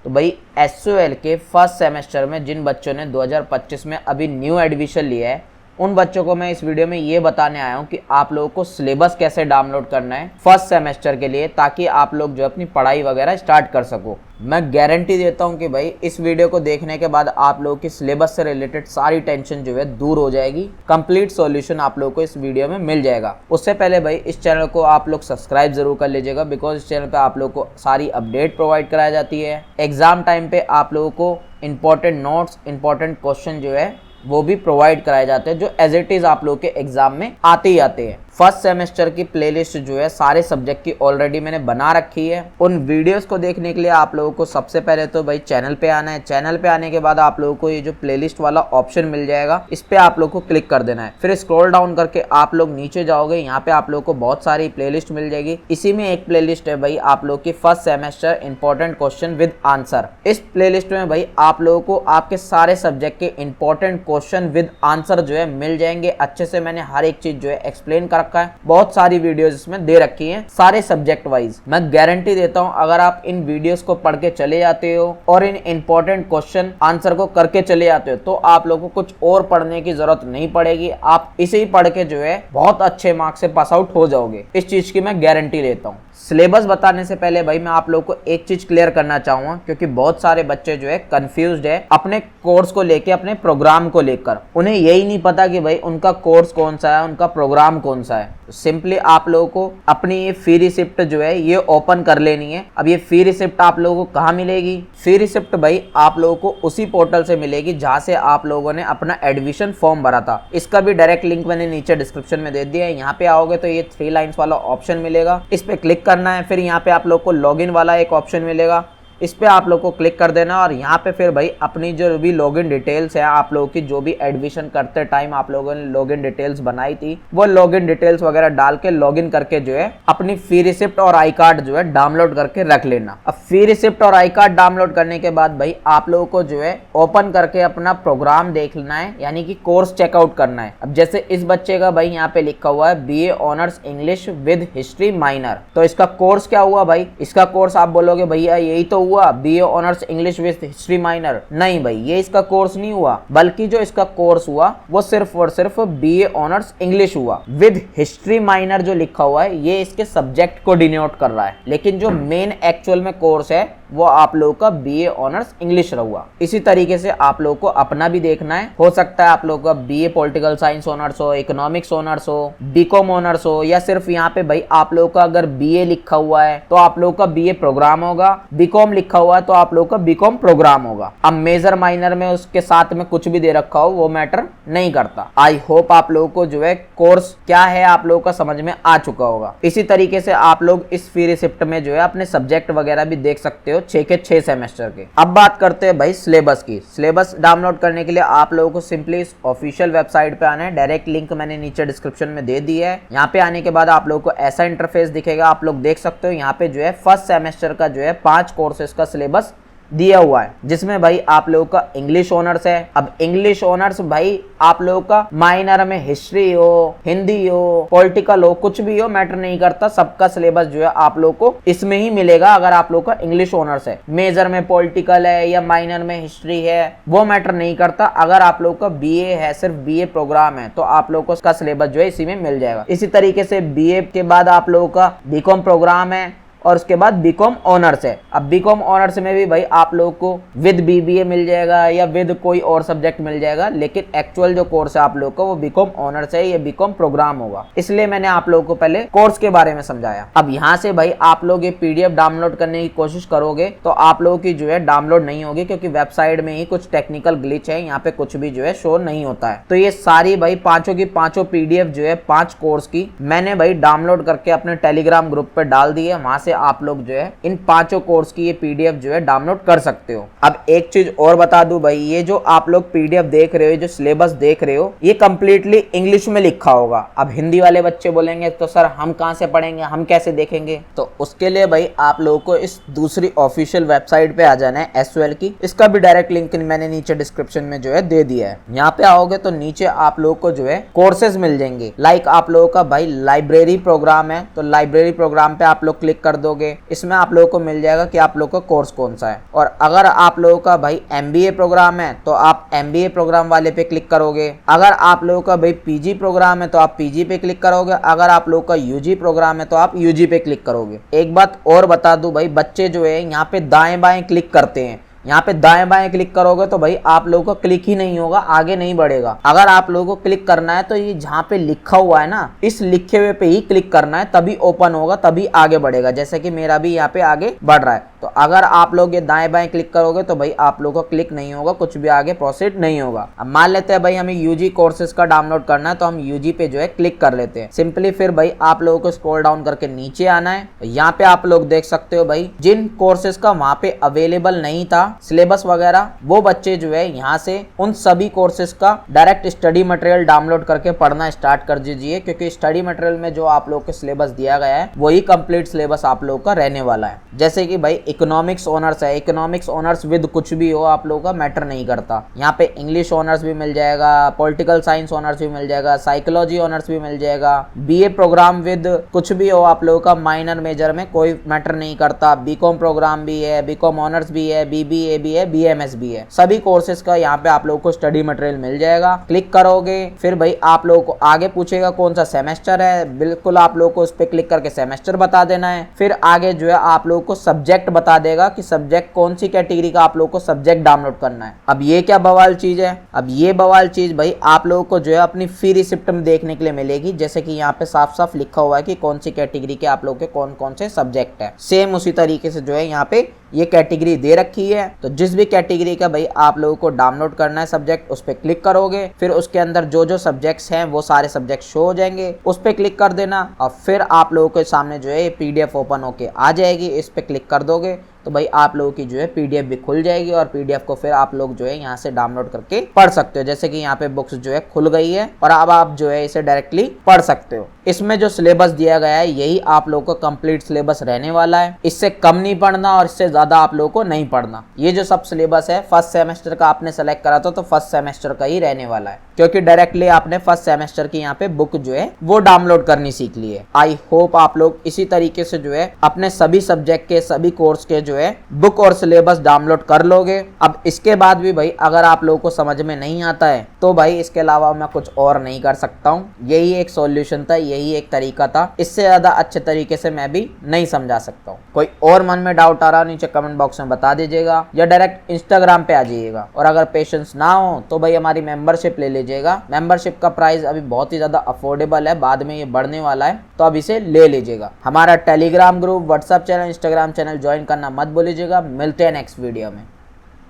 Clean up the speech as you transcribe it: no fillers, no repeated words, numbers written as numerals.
तो भाई SOL के फर्स्ट सेमेस्टर में जिन बच्चों ने 2025 में अभी न्यू एडमिशन लिया है उन बच्चों को मैं इस वीडियो में ये बताने आया हूँ कि आप लोगों को सिलेबस कैसे डाउनलोड करना है फर्स्ट सेमेस्टर के लिए, ताकि आप लोग जो अपनी पढ़ाई वगैरह स्टार्ट कर सको। मैं गारंटी देता हूँ कि भाई इस वीडियो को देखने के बाद आप लोगों की सिलेबस से रिलेटेड सारी टेंशन जो है दूर हो जाएगी। कंप्लीट सॉल्यूशन आप लोगों को इस वीडियो में मिल जाएगा। उससे पहले भाई इस चैनल को आप लोग सब्सक्राइब जरूर कर लीजिएगा, बिकॉज इस चैनल पे आप लोग को सारी अपडेट प्रोवाइड कराई जाती है। एग्जाम टाइम पे आप लोगों को इंपॉर्टेंट नोट्स, इंपॉर्टेंट क्वेश्चन जो है वो भी प्रोवाइड कराए जाते हैं, जो एज इट इज आप लोग के एग्जाम में आते ही आते हैं। फर्स्ट सेमेस्टर की प्लेलिस्ट जो है सारे सब्जेक्ट की ऑलरेडी मैंने बना रखी है। उन वीडियोस को देखने के लिए आप लोगों को सबसे पहले तो भाई चैनल पे आना है। चैनल पे आने के बाद आप लोगों को ये जो प्लेलिस्ट वाला ऑप्शन मिल जाएगा, इस पे आप लोग को क्लिक कर देना है। फिर स्क्रॉल डाउन करके आप लोग नीचे जाओगे, यहाँ पे आप लोग को बहुत सारी प्लेलिस्ट मिल जाएगी। इसी में एक प्लेलिस्ट है भाई आप लोग की first semester important question with answer. इस प्लेलिस्ट में भाई आप लोगों को आपके सारे सब्जेक्ट के इंपॉर्टेंट क्वेश्चन विद आंसर जो है मिल जाएंगे। अच्छे से मैंने हर एक चीज जो है एक्सप्लेन कर रखा है। बहुत सारी वीडियोस इसमें दे रखी हैं सारे सब्जेक्ट वाइज। मैं गारंटी देता हूं अगर आप इन वीडियोस को पढ़ के चले जाते हो और इन इंपॉर्टेंट क्वेश्चन आंसर को करके चले जाते हो तो आप लोगों को कुछ और पढ़ने की जरूरत नहीं पड़ेगी। आप इसे ही पढ़ के जो है बहुत अच्छे मार्क्स से पास आउट हो जाओगे। इस चीज की मैं गारंटी लेता हूँ। सिलेबस बताने से पहले भाई मैं आप लोगों को एक चीज क्लियर करना चाहूंगा, क्योंकि बहुत सारे बच्चे जो है कंफ्यूज्ड है अपने कोर्स को लेके, अपने प्रोग्राम को लेकर। उन्हें यही नहीं पता कि भाई उनका कोर्स कौन सा है, उनका प्रोग्राम कौन सा है। सिंपली आप लोगों को अपनी ये फी रिसिप्ट जो है ये ओपन कर लेनी है। अब ये फी रिसिप्ट आप लोगों को कहाँ मिलेगी? फी रिसिप्ट भाई आप लोगों को उसी पोर्टल से मिलेगी जहां से आप लोगों ने अपना एडमिशन फॉर्म भरा था। इसका भी डायरेक्ट लिंक मैंने नीचे डिस्क्रिप्शन में दे दिया है। यहाँ पे आओगे तो ये 3 लाइन्स वाला ऑप्शन मिलेगा, इस पे क्लिक करना है। फिर यहाँ पे आप लोग को लॉगिन वाला एक ऑप्शन मिलेगा, इस पे आप लोग को क्लिक कर देना और यहाँ पे फिर भाई अपनी जो भी लॉगिन डिटेल्स है, आप लोगों की जो भी एडमिशन करते टाइम आप लोगों ने लॉगिन डिटेल्स बनाई थी, वो लॉगिन डिटेल्स वगैरह डाल के लॉगिन करके जो है अपनी फी रिसिप्ट और आई कार्ड जो है डाउनलोड करके रख लेना। अब फी रिसिप्ट और आई कार्ड डाउनलोड करने के बाद भाई आप लोगों को जो है ओपन करके अपना प्रोग्राम देख लेना है, यानी कि कोर्स चेकआउट करना है। अब जैसे इस बच्चे का भाई यहाँ पे लिखा हुआ है BA honours English with history minor, तो इसका कोर्स क्या हुआ भाई? इसका कोर्स आप बोलोगे भैया यही तो हुआ BA honours English with history minor. नहीं भाई, ये इसका कोर्स नहीं हुआ, बल्कि जो इसका कोर्स हुआ वो सिर्फ और सिर्फ BA ऑनर्स इंग्लिश हुआ। विद हिस्ट्री माइनर जो लिखा हुआ है ये इसके सब्जेक्ट को डिनोट कर रहा है, लेकिन जो मेन एक्चुअल में कोर्स है वो आप लोगों का BA ऑनर्स इंग्लिश रहुआ। इसी तरीके से आप लोगों को अपना भी देखना है। हो सकता है आप लोगों का BA पॉलिटिकल साइंस ऑनर्स हो, इकोनॉमिक्स ऑनर्स हो, बीकॉम ऑनर्स हो, या सिर्फ यहाँ पे भाई आप लोगों का अगर BA लिखा हुआ है तो आप लोगों का BA प्रोग्राम होगा, बीकॉम लिखा हुआ है तो आप लोगों का बीकॉम प्रोग्राम होगा। अब मेजर माइनर में उसके साथ में कुछ भी दे रखा हो वो मैटर नहीं करता। आई होप आप लोगों को जो है कोर्स क्या है आप लोगों का समझ में आ चुका होगा। इसी तरीके से आप लोग इस फी रिसिप्ट में जो है अपने सब्जेक्ट वगैरह भी देख सकते हो 6 के 6 सेमेस्टर के। अब बात करते हैं भाई सिलेबस की। सिलेबस डाउनलोड करने के लिए आप लोगों को सिंपली इस ऑफिशियल वेबसाइट पे आना है। डायरेक्ट लिंक मैंने नीचे डिस्क्रिप्शन में दे दी है। यहाँ पे आने के बाद आप लोगों को ऐसा इंटरफेस दिखेगा, आप लोग देख सकते हो। यहाँ पे जो है फर्स्ट सेमेस्टर का जो है 5 कोर्सेज का सिलेबस दिया हुआ है, जिसमें भाई आप लोगों का इंग्लिश ऑनर्स है। अब इंग्लिश ऑनर्स भाई आप लोगों का माइनर में हिस्ट्री हो, हिंदी हो, पॉलिटिकल हो, कुछ भी हो मैटर नहीं करता। सबका सिलेबस जो है आप लोगों को इसमें ही मिलेगा अगर आप लोगों का इंग्लिश ऑनर्स है। मेजर में पॉलिटिकल है या माइनर में हिस्ट्री है वो मैटर नहीं करता। अगर आप लोगों का BA है, सिर्फ BA प्रोग्राम है, तो आप लोगों को उसका सिलेबस जो है इसी में मिल जाएगा। इसी तरीके से BA के बाद आप लोगों का बीकॉम प्रोग्राम है और उसके बाद बीकॉम ऑनर्स है। अब बीकॉम ऑनर्स में भी भाई आप लोगों को विद BBA मिल जाएगा या विद कोई और सब्जेक्ट मिल जाएगा, लेकिन एक्चुअल जो कोर्स है आप लोगों का वो बीकॉम ऑनर्स है, ये बीकॉम प्रोग्राम होगा। इसलिए मैंने आप लोगों को पहले कोर्स के बारे में समझाया। अब यहाँ से भाई आप लोग ये PDF डाउनलोड करने की कोशिश करोगे तो आप लोगों की जो है डाउनलोड नहीं होगी, क्योंकि वेबसाइट में ही कुछ टेक्निकल ग्लिच है, यहाँ पे कुछ भी जो है शो नहीं होता है। तो ये सारी भाई पांचों की पांचों PDF जो है 5 कोर्स की मैंने भाई डाउनलोड करके अपने टेलीग्राम ग्रुप पे डाल दी है। वहां से आप लोग जो है इन 5 कोर्स की ये PDF जो है डाउनलोड कर सकते हो। अब एक चीज और बता दूं भाई, ये जो आप लोग PDF देख रहे हो, जो सिलेबस देख रहे हो, ये कंप्लीटली इंग्लिश में लिखा होगा। अब हिंदी वाले बच्चे बोलेंगे तो सर हम कहां से पढ़ेंगे, हम कैसे देखेंगे? तो उसके लिए भाई आप लोगों को इस दूसरी ऑफिशियल वेबसाइट पे आ जाना है SOL की। इसका भी डायरेक्ट लिंक मैंने नीचे डिस्क्रिप्शन में जो है दे दिया है। यहाँ पे आओगे तो नीचे आप लोगों को जो है कोर्सेज मिल जाएंगे। लाइक आप लोगों का भाई लाइब्रेरी प्रोग्राम है, तो लाइब्रेरी प्रोग्राम पे आप लोग क्लिक कर दोगे, इसमें आप लोगों को मिल जाएगा कि आप लोग का कोर्स कौन सा है। और अगर आप लोगों का भाई MBA प्रोग्राम है तो आप MBA प्रोग्राम वाले पे क्लिक करोगे। अगर आप लोगों का भाई PG प्रोग्राम है तो आप PG पे क्लिक करोगे। अगर आप लोगों का UG प्रोग्राम है तो आप UG पे क्लिक करोगे। एक बात और बता दूं भाई, बच्चे जो है यहाँ पे दाएं बाएं क्लिक करते हैं। यहाँ पे दाएं बाएं क्लिक करोगे तो भाई आप लोगों को क्लिक ही नहीं होगा, आगे नहीं बढ़ेगा। अगर आप लोगों को क्लिक करना है तो ये जहाँ पे लिखा हुआ है ना, इस लिखे हुए पे ही क्लिक करना है, तभी ओपन होगा, तभी आगे बढ़ेगा। जैसे कि मेरा भी यहाँ पे आगे बढ़ रहा है। तो अगर आप लोग ये दाएं बाएं क्लिक करोगे तो भाई आप लोगों को क्लिक नहीं होगा, कुछ भी आगे प्रोसीड नहीं होगा। अब मान लेते हैं भाई हमें UG कोर्सेज का डाउनलोड करना है, तो हम UG पे जो है क्लिक कर लेते हैं सिंपली। फिर भाई आप लोगों को स्क्रॉल डाउन करके नीचे आना है। यहाँ पे आप लोग देख सकते हो भाई जिन कोर्सेज का वहां पे अवेलेबल नहीं था सिलेबस वगैरह, वो बच्चे जो है यहाँ से उन सभी कोर्सेज का डायरेक्ट स्टडी मटेरियल डाउनलोड करके पढ़ना स्टार्ट कर दीजिए, क्योंकि स्टडी मटेरियल में जो आप लोग को सिलेबस दिया गया है वही कंप्लीट सिलेबस आप लोग का रहने वाला है। जैसे कि भाई इकोनॉमिक्स ऑनर्स है, इकोनॉमिक्स ऑनर्स विद कुछ भी हो आप लोगों का मैटर नहीं करता। यहाँ पे इंग्लिश ऑनर्स भी मिल जाएगा, पॉलिटिकल साइंस ऑनर्स भी मिल जाएगा, साइकोलॉजी ऑनर्स भी मिल जाएगा, BA प्रोग्राम विद कुछ भी हो आप लोगों का, माइनर मेजर में कोई मैटर नहीं करता। BCom प्रोग्राम भी है, BCom ऑनर्स भी है, BBA भी है, BMS भी है। सभी कोर्सेज का यहाँ पे आप लोगों को स्टडी मटेरियल मिल जाएगा। क्लिक करोगे फिर भाई आप लोगों को आगे पूछेगा कौन सा सेमेस्टर है, बिल्कुल आप लोगों को उस पर क्लिक करके सेमेस्टर बता देना है। फिर आगे जो है आप लोगों को सब्जेक्ट बता देगा कि सब्जेक्ट कौन सी कैटेगरी का आप लोगों को सब्जेक्ट डाउनलोड करना है। अब ये क्या बवाल चीज है, अब ये बवाल चीज भाई आप लोगों को जो है अपनी फ्री रिसिप्ट में देखने के लिए मिलेगी। जैसे कि यहाँ पे साफ साफ लिखा हुआ है कि कौन सी कैटेगरी के आप लोगों के कौन कौन से सब्जेक्ट है। सेम उसी तरीके से जो है यहाँ पे ये कैटेगरी दे रखी है। तो जिस भी कैटेगरी का भाई आप लोगों को डाउनलोड करना है सब्जेक्ट, उस पर क्लिक करोगे। फिर उसके अंदर जो जो सब्जेक्ट्स हैं वो सारे सब्जेक्ट शो हो जाएंगे, उस पर क्लिक कर देना। और फिर आप लोगों के सामने जो है PDF ओपन होके आ जाएगी। इस पर क्लिक कर दोगे तो भाई आप लोगों की जो है PDF भी खुल जाएगी और PDF को फिर आप लोग जो है यहाँ से डाउनलोड करके पढ़ सकते हो। जैसे कि यहाँ पे बुक्स जो है खुल गई है और अब आप जो है इसे डायरेक्टली पढ़ सकते हो। इसमें जो सिलेबस दिया गया है यही आप लोगों को कंप्लीट सिलेबस रहने वाला है। इससे कम नहीं पढ़ना और इससे ज्यादा आप लोगों को नहीं पढ़ना। ये जो सब सिलेबस है फर्स्ट सेमेस्टर का आपने सेलेक्ट करा था तो फर्स्ट सेमेस्टर का ही रहने वाला है, क्योंकि डायरेक्टली आपने फर्स्ट सेमेस्टर की यहाँ पे बुक जो है वो डाउनलोड करनी सीख ली है। आई होप आप लोग इसी तरीके से जो है अपने सभी सब्जेक्ट के सभी कोर्स के जो है बुक और सिलेबस डाउनलोड कर लोगे। अब इसके बाद भी भाई अगर आप लोगों को समझ में नहीं आता है तो भाई इसके अलावा मैं कुछ और नहीं कर सकता हूँ। यही एक सॉल्यूशन था, यही एक तरीका था, इससे ज्यादा अच्छे तरीके से मैं भी नहीं समझा सकता हूँ। कोई और मन में डाउट आ रहा नीचे कमेंट बॉक्स में बता दीजिएगा या डायरेक्ट इंस्टाग्राम पे आ जाइएगा। और अगर पेशेंस ना हो तो भाई हमारी मेंबरशिप ले लीजिएगा। मेंबरशिप का प्राइस अभी बहुत ही ज्यादा अफोर्डेबल है, बाद में ये बढ़ने वाला है, तो अब इसे ले लीजिएगा। हमारा Telegram group, WhatsApp channel, Instagram channel join करना मत भूलिएगा। मिलते हैं नेक्स्ट वीडियो में।